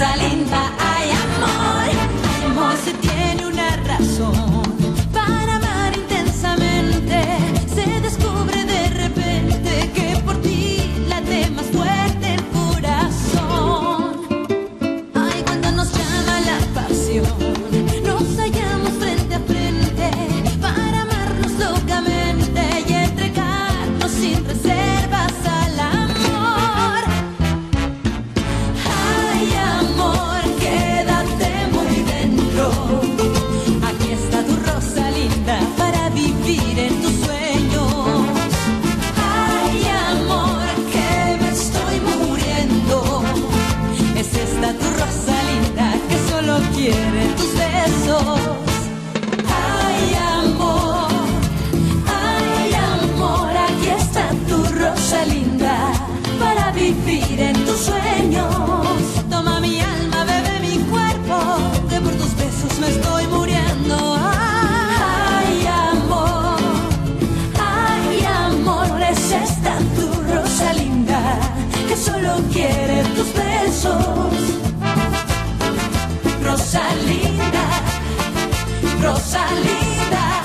Rosalinda, ay amor. Amor se tiene una razón para amar intensamente. Se descubre de repente que por ti late más fuerte el corazón. Ay, cuando nos llama la pasión, nos hallamos frente a frente para amarnos locamente y entregarnos sin reservas al amor. Ay, amor, quédate muy dentro. Aquí está tu Rosalinda para vivir en tus sueños. Ay, amor, que me estoy muriendo. Es esta tu Rosalinda que solo quiere tus besos. Ay, amor, aquí está tu Rosalinda para vivir en tus sueños. Toma mi alma, bebe mi cuerpo, que por tus besos me estoy muriendo. Ay, amor, es esta tu Rosalinda que solo quiere tus besos. Rosalinda, Rosalinda.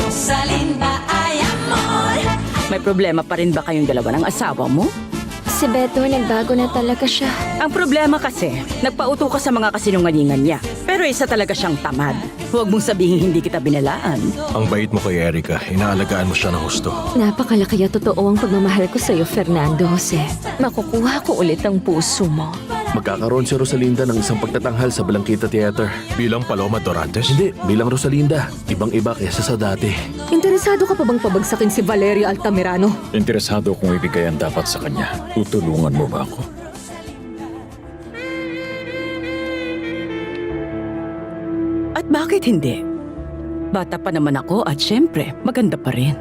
Rosalinda, ay amor. May problema pa rin ba kayong dalawa ng asawa mo? Si Beto, nagbago na talaga siya. Ang problema kasi, nagpauto ka sa mga kasinungalingan niya. Pero isa talaga siyang tamad. Huwag mong sabihin hindi kita binalaan. Ang bait mo kay Erica, inaalagaan mo siya ng husto. Napakalaki at totoo ang pagmamahal ko sa'yo, Fernando Jose. Makukuha ko ulit ang puso mo. Magkakaroon si Rosalinda ng isang pagtatanghal sa Blanquita Theater. Bilang Paloma Dorantes? Hindi, bilang Rosalinda. Ibang-iba kaysa sa dati. Interesado ka pa bang pabagsakin si Valeria Altamirano? Interesado kung ibigay ang dapat sa kanya. Tutulungan mo ba ako? At bakit hindi? Bata pa naman ako at syempre, maganda pa rin.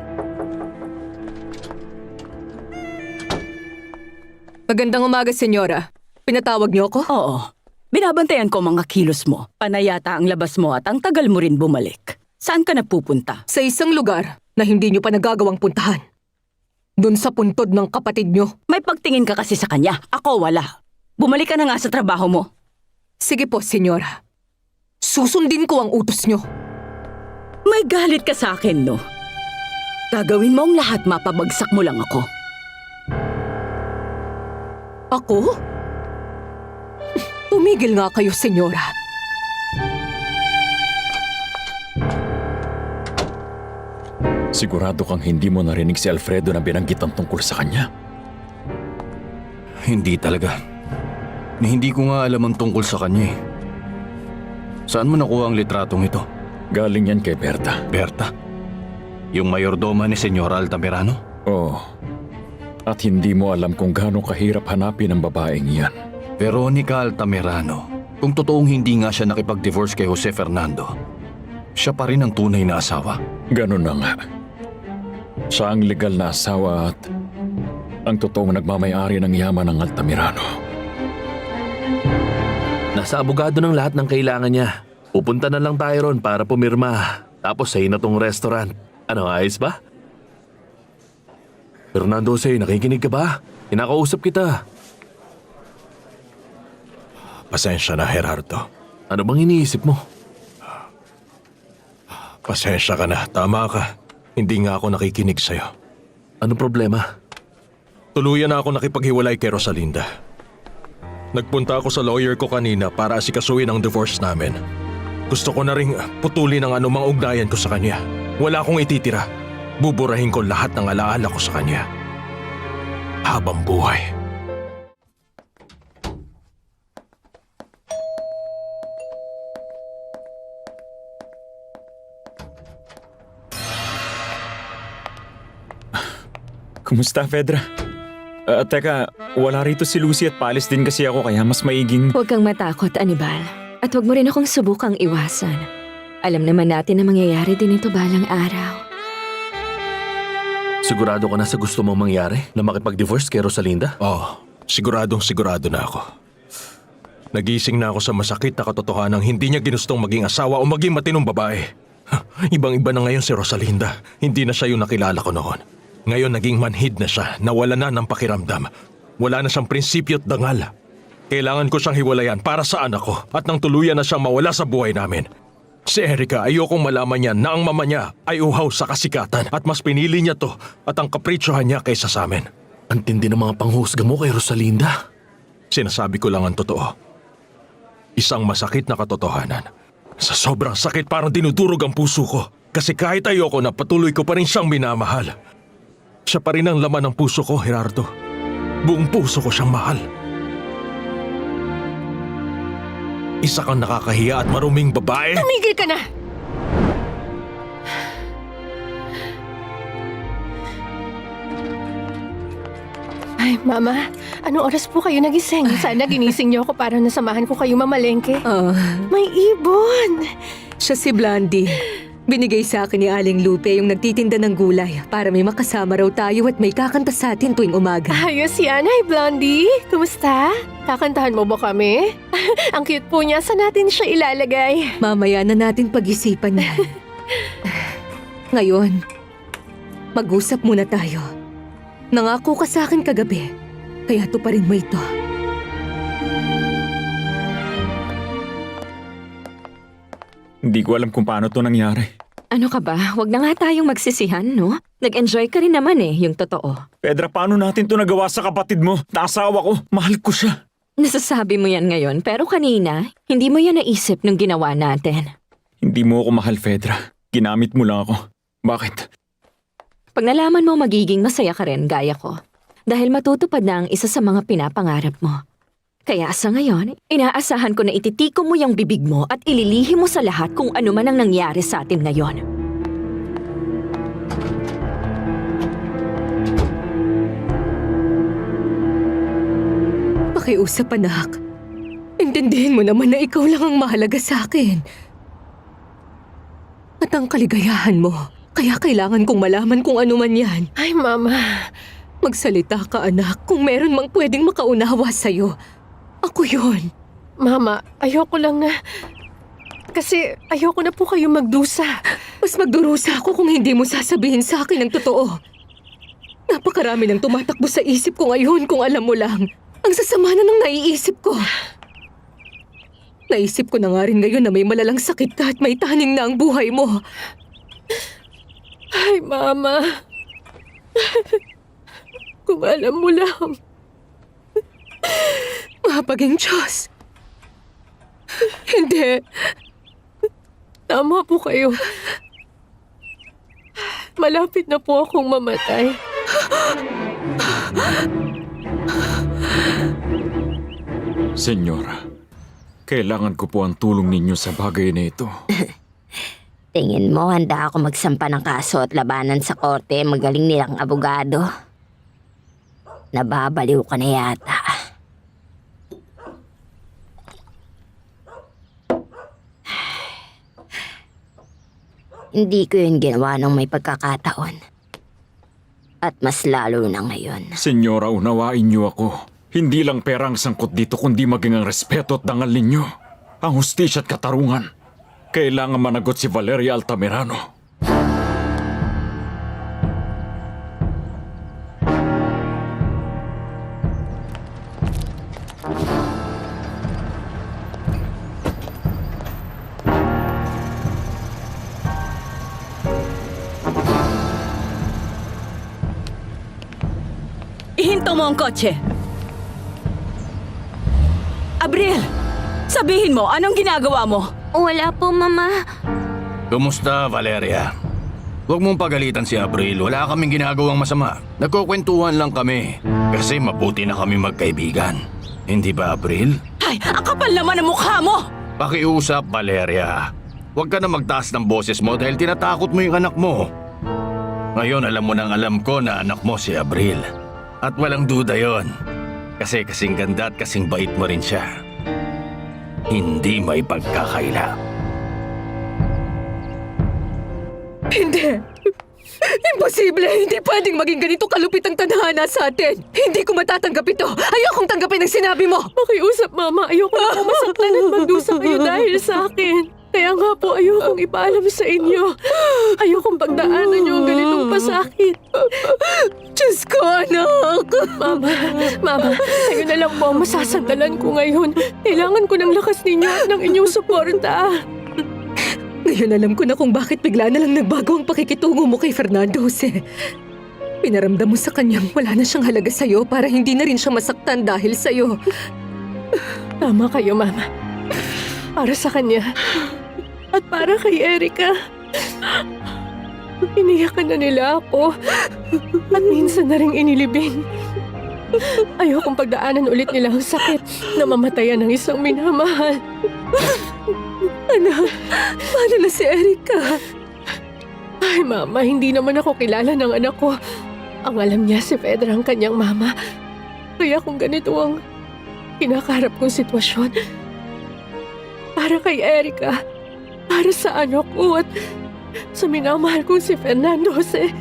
Magandang umaga, senyora. Pinatawag niyo ako? Oo. Binabantayan ko mga kilos mo. Panayata ang labas mo at ang tagal mo rin bumalik. Saan ka nagpupunta? Sa isang lugar na hindi niyo pa nagagawang puntahan. Doon sa puntod ng kapatid niyo. May pagtingin ka kasi sa kanya. Ako wala. Bumalik ka na nga sa trabaho mo. Sige po, senyora. Susundin ko ang utos niyo. May galit ka sa akin, no? Gagawin mo ang lahat, mapabagsak mo lang ako. Ako? Tumigil nga kayo, senyora. Sigurado kang hindi mo narinig si Alfredo na binanggitan tungkol sa kanya? Hindi talaga. Hindi ko nga alam ang tungkol sa kanya eh. Saan mo nakuha ang litratong ito? Galing yan kay Berta. Berta? Yung mayordoma ni Senyora Altamirano? Oo. At hindi mo alam kung gaano kahirap hanapin ang babaeng yan. Veronica Altamirano. Kung totoong hindi nga siya nakipag-divorce kay Jose Fernando, siya pa rin ang tunay na asawa. Ganun na nga. Siya ang legal na asawa at ang totoong nagmamayari ng yaman ng Altamirano. Nasa abogado ng lahat ng kailangan niya. Pupunta na lang tayo ron para pumirma. Tapos sa'yo na tong restaurant. Ano, ayos ba? Fernando Jose, nakikinig ka ba? Kinakausap kita. Pasensya na, Gerardo. Ano bang iniisip mo? Pasensya ka na. Tama ka. Hindi nga ako nakikinig sa'yo. Ano problema? Tuluyan na ako nakipaghiwalay kay Rosalinda. Nagpunta ako sa lawyer ko kanina para asikasuhin ang divorce namin. Gusto ko na ring putulin ang anumang ugnayan ko sa kanya. Wala akong ititira. Buburahin ko lahat ng alaala ko sa kanya. Habang buhay. Kumusta, Fedra? Teka, wala rito si Lucy at paalis din kasi ako kaya mas maiging... Huwag kang matakot, Anibal. At huwag mo rin akong subukang iwasan. Alam naman natin na mangyayari din ito balang araw. Sigurado ka na sa gusto mong mangyari na makipag-divorce kay Rosalinda? Oo, siguradong sigurado na ako. Nagising na ako sa masakit na katotohanang hindi niya ginustong maging asawa o maging matinong babae. Ibang-iba na ngayon si Rosalinda. Hindi na siya yung nakilala ko noon. Ngayon naging manhid na siya, nawala na ng pakiramdam. Wala na siyang prinsipyo at dangal. Kailangan ko siyang hiwalayan para sa anak ko at nang tuluyan na siyang mawala sa buhay namin. Si Erica, ayokong malaman niya na ang mama niya ay uhaw sa kasikatan at mas pinili niya to at ang kapritsohan niya kaysa sa amin. Ang tindi ng mga panghusga mo kay Rosalinda. Sinasabi ko lang ang totoo. Isang masakit na katotohanan. Sa sobrang sakit parang dinudurog ang puso ko. Kasi kahit ayoko na patuloy ko pa rin siyang minamahal. Siya pa rin ang laman ng puso ko, Gerardo. Buong puso ko siyang mahal. Isa kang nakakahiya at maruming babae. Tumigil ka na! Ay, Mama, anong oras po kayo nagising? Sana ginising niyo ako para nasamahan ko kayo mamalengke. May ibon! Siya si Blondie. Binigay sa akin ni Aling Lupe yung nagtitinda ng gulay para may makasama raw tayo at may kakanta sa atin tuwing umaga. Ayos yan. Hi, Blondie. Kumusta? Kakantahan mo ba kami? Ang cute po niya. Saan natin siya ilalagay? Mamaya na natin pag-isipan yan. Ngayon, mag-usap muna tayo. Nangako ka sa akin kagabi, kaya tuparin mo ito. Hindi ko alam kung paano to nangyari. Ano ka ba? Huwag na nga tayong magsisihan, no? Nag-enjoy ka rin naman yung totoo. Pedra, paano natin to nagawa sa kapatid mo? Naasawa ko. Mahal ko siya. Nasasabi mo yan ngayon, pero kanina, hindi mo yan naisip nung ginawa natin. Hindi mo ako mahal, Fedra. Ginamit mo lang ako. Bakit? Pag nalaman mo, magiging masaya ka rin, gaya ko. Dahil matutupad na ang isa sa mga pinapangarap mo. Kaya sa ngayon, inaasahan ko na ititikom mo yung bibig mo at ililihim mo sa lahat kung ano man ang nangyari sa atin ngayon. Pakiusap, anak. Intindihin mo naman na ikaw lang ang mahalaga sa akin. At ang kaligayahan mo. Kaya kailangan kong malaman kung ano man yan. Ay, Mama. Magsalita ka, anak, kung meron mang pwedeng makaunawa sa'yo. Ako yun. Mama, ayoko lang na... Kasi ayoko na po kayo magdusa. Mas magdurusa ako kung hindi mo sasabihin sa akin ang totoo. Napakarami nang tumatakbo sa isip ko ngayon kung alam mo lang. Ang sasama na ng naiisip ko. Naisip ko na nga rin ngayon na may malalang sakit ka at may taning na ang buhay mo. Ay, Mama. Kung alam mo lang. Mapaging Diyos. Hindi. Tama po kayo. Malapit na po akong mamatay. Senyora, kailangan ko po ang tulong ninyo sa bagay na ito. Tingin mo, handa ako magsampa ng kaso at labanan sa korte, magaling nilang abogado. Nababaliw ka na yata. Hindi ko yun ginawa nung may pagkakataon. At mas lalo na ngayon. Senyora, unawain niyo ako. Hindi lang pera ang sangkot dito, kundi maging ang respeto at dangal ninyo. Ang hustisya at katarungan. Kailangan managot si Valeria Altamirano. Ihinto mo ang kotse. Abril, sabihin mo, anong ginagawa mo? Wala po, Mama. Kumusta, Valeria? Huwag mong pagalitan si Abril. Wala kaming ginagawang masama. Nagkukwentuhan lang kami. Kasi mabuti na kami magkaibigan. Hindi ba, Abril? Ay, ang kapal naman ang mukha mo! Pakiusap, Valeria. Huwag ka na magtaas ng boses mo dahil tinatakot mo yung anak mo. Ngayon alam mo nang alam ko na anak mo si Abril. At walang duda yon. Kasi kasing ganda at kasing bait mo rin siya. Hindi may pagkakaila. Hindi. Imposible! Hindi pwedeng maging ganito kalupit ang tadhana sa atin! Hindi ko matatanggap ito! Ayokong tanggapin ang sinabi mo! Pakiusap, Mama. Ayoko na po masaktan at magdusa kayo dahil sa akin. Kaya nga po ayokong ipaalam sa inyo. Ayokong pagdaanan niyo ang ganitong pasakit. Diyos ko, anak! Mama, kayo na lang po ang masasandalan ko ngayon. Kailangan ko ng lakas ninyo at ng inyong suporta. Ngayon alam ko na kung bakit bigla na lang nagbago ang pakikitungo mo kay Fernando Jose. Pinaramdam mo sa kanyang wala na siyang halaga sa'yo para hindi na rin siya masaktan dahil sa'yo. Tama kayo, Mama. Para sa kanya. At para kay Erica. Iniyakan na nila ako. At minsan na rin inilibing. Ayokong pagdaanan ulit nila ang sakit na mamatayan ng isang minamahal. Anak, paano na si Erica? Ay, Mama, hindi naman ako kilala ng anak ko. Ang alam niya si Fedra ang kanyang mama. Kaya kung ganito ang kinakaharap kong sitwasyon, para kay Erica, para sa anak ko at sa minamahal kong si Fernando Jose,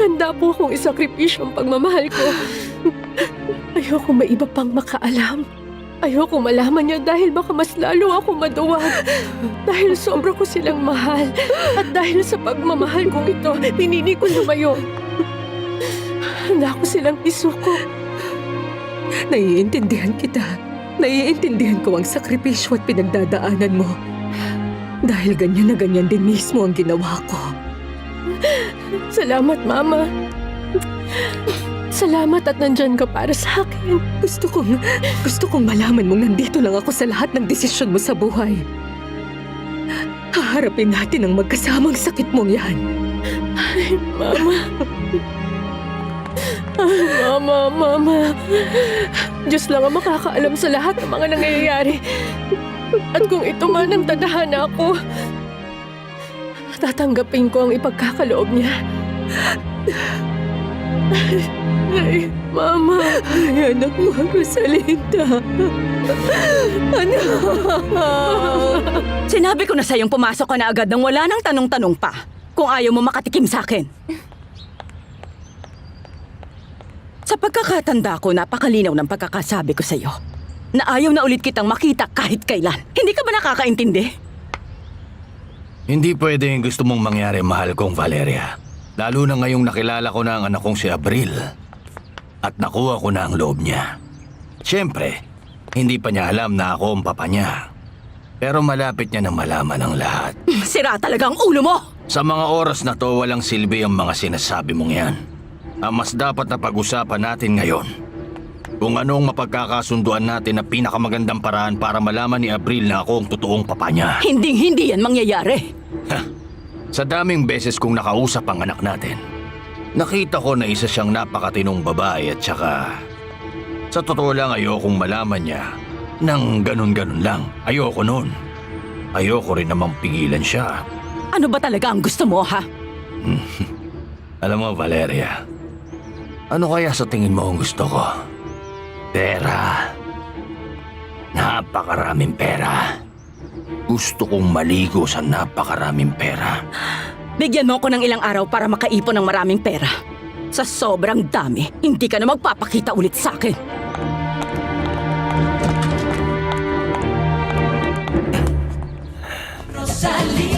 handa po akong isakripisyo ang pagmamahal ko. Ayoko may iba pang makaalam. Ayoko malaman niya dahil baka mas lalo ako maduwag. Dahil sobra ko silang mahal. At dahil sa pagmamahal kong ito, pinili ko lumayo. Handa ko silang isuko. Naiintindihan kita. Naiintindihan ko ang sakripisyo at pinagdadaanan mo. Dahil ganyan na ganyan din mismo ang ginawa ko. Salamat, Mama. Salamat at nandyan ka para sa akin. Gusto kong malaman mong nandito lang ako sa lahat ng desisyon mo sa buhay. Haharapin natin ang magkasamang sakit mong yan. Ay, Mama. Ay, Mama. Diyos lang ang makakaalam sa lahat ng mga nangyayari. At kung ito man ang tadhana ko, tatanggapin ko ang ipagkakaloob niya. Ay, Mama. Ay, anak mo, Rosalinda. Anak! Sinabi ko na sa'yong pumasok ka na agad nang wala nang tanong-tanong pa. Kung ayaw mo makatikim sa akin. Sa pagkakatanda ko, napakalinaw ng pagkakasabi ko sa'yo na ayaw na ulit kitang makita kahit kailan. Hindi ka ba nakakaintindi? Hindi pwede yung gusto mong mangyari, mahal kong Valeria. Lalo na ngayong nakilala ko na ang anak kong si Abril. At nakuha ko na ang loob niya. Siyempre, hindi pa niya alam na ako ang papa niya. Pero malapit niya na malaman ang lahat. Sira talaga ang ulo mo! Sa mga oras na to, walang silbi ang mga sinasabi mong yan. Ang mas dapat na pag-usapan natin ngayon, kung anong mapagkakasunduan natin na pinakamagandang paraan para malaman ni Abril na ako ang totoong papa niya. Hindi yan mangyayari. Sa daming beses kong nakausap ang anak natin, nakita ko na isa siyang napakatinong babae at saka sa totoo lang ayokong malaman niya nang ganun-ganun lang. Ayoko nun. Ayoko rin namang pigilan siya. Ano ba talaga ang gusto mo, ha? Alam mo, Valeria, ano kaya sa tingin mo ang gusto ko? Pera. Napakaraming pera. Gusto kong maligo sa napakaraming pera. Bigyan mo ko ng ilang araw para makaipon ng maraming pera. Sa sobrang dami, hindi ka na magpapakita ulit sa akin. Rosalía.